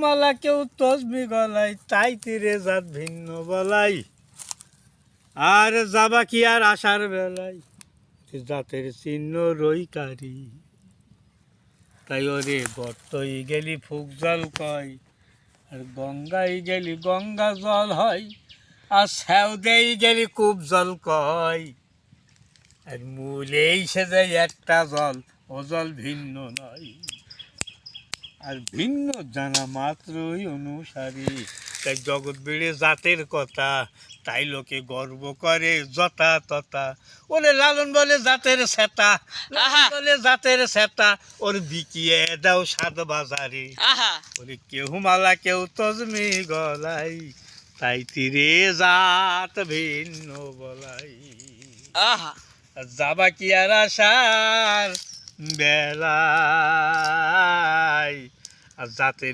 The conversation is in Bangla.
মালা কেউ তসবি গলাই, তাই তীরে জাত ভিন্ন বলাই। আর যাবা কি আর আসার বেলায়, জাতের চিহ্ন রইকারি। তাই ওরে গর্তই গেলি ফুক জল কয়, আর গঙ্গায় গেলি গঙ্গা জল হয়, আর ছ্যাওদেই গেলি কূপ জল কয়। আর মূলেই সে যায় একটা জল, ও জল ভিন্ন নয়। আর ভিন্ন জানা মাত্রই অনুসারী। তাই জগৎ বেড়ে জাতের কথা, তাই লোকে গর্ব করে যথা তথা। ওরে লালন বলে জাতের সেতা, লালন বলে জাতের সেতা, ওর বিকিয়ে দাও সাত বাজারে। ওরে কেউ মালা কেউ তজমি গলাই, তাই তীরে জাত ভিন্ন বলাই। আর যাবা কি আর আসার বেলায়, আর জাতের